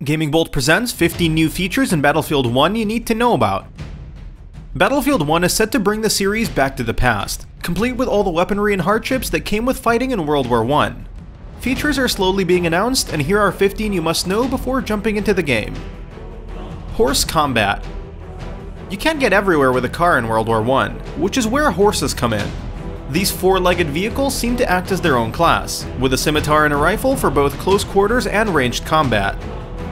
GamingBolt presents 15 new features in Battlefield 1 you need to know about. Battlefield 1 is set to bring the series back to the past, complete with all the weaponry and hardships that came with fighting in World War I. Features are slowly being announced, and here are 15 you must know before jumping into the game. Horse combat. You can't get everywhere with a car in World War I, which is where horses come in. These four-legged vehicles seem to act as their own class, with a scimitar and a rifle for both close quarters and ranged combat.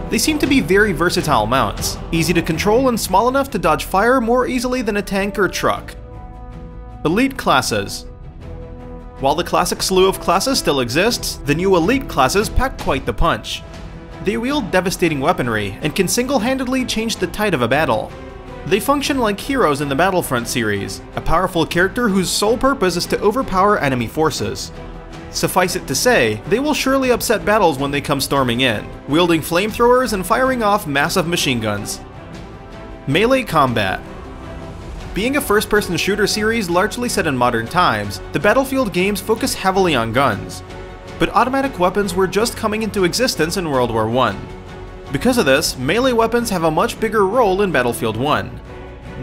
They seem to be very versatile mounts, easy to control and small enough to dodge fire more easily than a tank or truck. Elite classes. While the classic slew of classes still exists, the new elite classes pack quite the punch. They wield devastating weaponry and can single-handedly change the tide of a battle. They function like heroes in the Battlefront series, a powerful character whose sole purpose is to overpower enemy forces. Suffice it to say, they will surely upset battles when they come storming in, wielding flamethrowers and firing off massive machine guns. Melee combat. Being a first-person shooter series largely set in modern times, the Battlefield games focus heavily on guns. But automatic weapons were just coming into existence in World War I. Because of this, melee weapons have a much bigger role in Battlefield 1.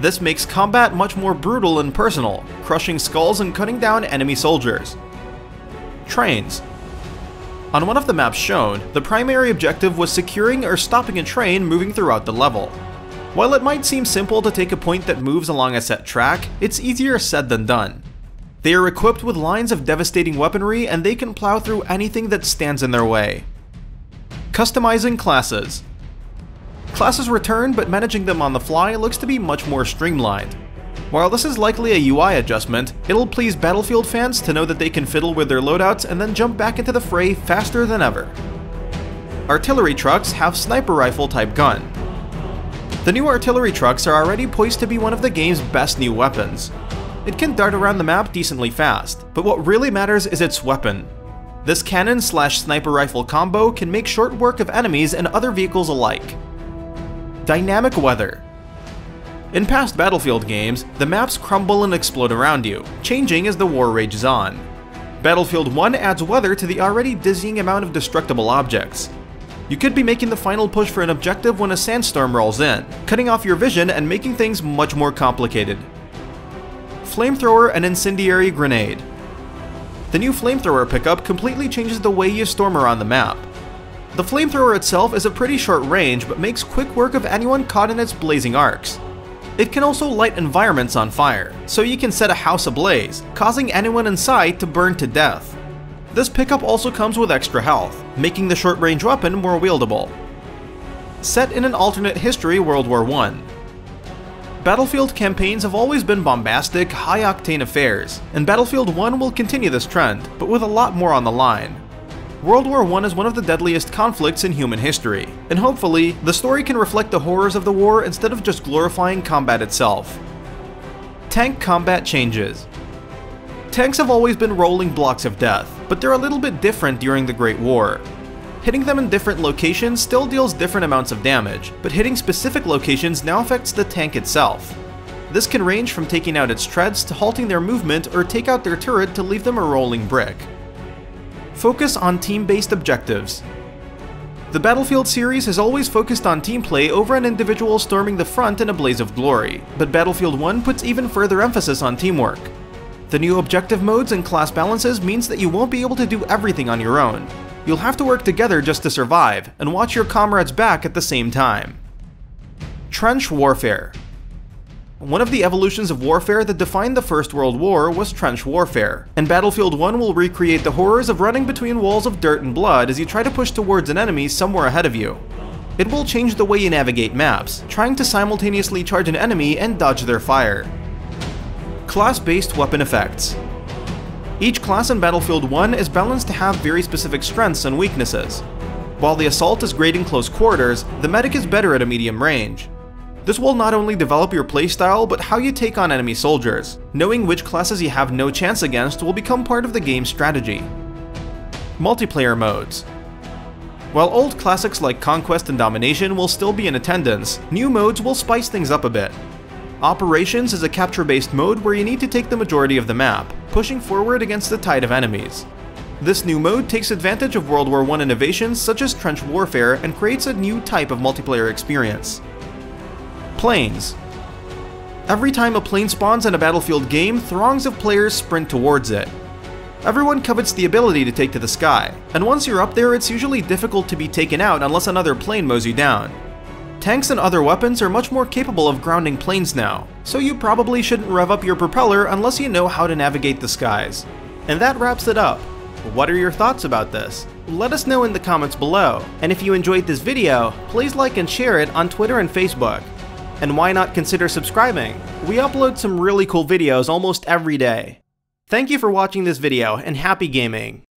This makes combat much more brutal and personal, crushing skulls and cutting down enemy soldiers. Trains. On one of the maps shown, the primary objective was securing or stopping a train moving throughout the level. While it might seem simple to take a point that moves along a set track, it's easier said than done. They are equipped with lines of devastating weaponry, and they can plow through anything that stands in their way. Customizing classes. Classes return, but managing them on the fly looks to be much more streamlined. While this is likely a UI adjustment, it'll please Battlefield fans to know that they can fiddle with their loadouts and then jump back into the fray faster than ever. Artillery trucks have sniper rifle type gun. The new artillery trucks are already poised to be one of the game's best new weapons. It can dart around the map decently fast, but what really matters is its weapon. This cannon/sniper rifle combo can make short work of enemies and other vehicles alike. Dynamic weather. In past Battlefield games, the maps crumble and explode around you, changing as the war rages on. Battlefield 1 adds weather to the already dizzying amount of destructible objects. You could be making the final push for an objective when a sandstorm rolls in, cutting off your vision and making things much more complicated. Flamethrower and Incendiary grenade. The new flamethrower pickup completely changes the way you storm around the map. The flamethrower itself is a pretty short range, but makes quick work of anyone caught in its blazing arcs. It can also light environments on fire, so you can set a house ablaze, causing anyone inside to burn to death. This pickup also comes with extra health, making the short-range weapon more wieldable. Set in an alternate history World War I. Battlefield campaigns have always been bombastic, high-octane affairs, and Battlefield 1 will continue this trend, but with a lot more on the line. World War I is one of the deadliest conflicts in human history, and hopefully, the story can reflect the horrors of the war instead of just glorifying combat itself. Tank combat changes. Tanks have always been rolling blocks of death, but they're a little bit different during the Great War. Hitting them in different locations still deals different amounts of damage, but hitting specific locations now affects the tank itself. This can range from taking out its treads to halting their movement or take out their turret to leave them a rolling brick. Focus on team-based objectives. The Battlefield series has always focused on team play over an individual storming the front in a blaze of glory, but Battlefield 1 puts even further emphasis on teamwork. The new objective modes and class balances means that you won't be able to do everything on your own. You'll have to work together just to survive, and watch your comrades back at the same time. Trench warfare. One of the evolutions of warfare that defined the First World War was trench warfare, and Battlefield 1 will recreate the horrors of running between walls of dirt and blood as you try to push towards an enemy somewhere ahead of you. It will change the way you navigate maps, trying to simultaneously charge an enemy and dodge their fire. Class-based weapon effects. Each class in Battlefield 1 is balanced to have very specific strengths and weaknesses. While the assault is great in close quarters, the medic is better at a medium range. This will not only develop your playstyle, but how you take on enemy soldiers. Knowing which classes you have no chance against will become part of the game's strategy. Multiplayer modes. While old classics like Conquest and Domination will still be in attendance, new modes will spice things up a bit. Operations is a capture-based mode where you need to take the majority of the map, pushing forward against the tide of enemies. This new mode takes advantage of World War I innovations such as trench warfare and creates a new type of multiplayer experience. Planes. Every time a plane spawns in a Battlefield game, throngs of players sprint towards it. Everyone covets the ability to take to the sky, and once you're up there it's usually difficult to be taken out unless another plane mows you down. Tanks and other weapons are much more capable of grounding planes now, so you probably shouldn't rev up your propeller unless you know how to navigate the skies. And that wraps it up. What are your thoughts about this? Let us know in the comments below, and if you enjoyed this video, please like and share it on Twitter and Facebook. And why not consider subscribing? We upload some really cool videos almost every day. Thank you for watching this video, and happy gaming!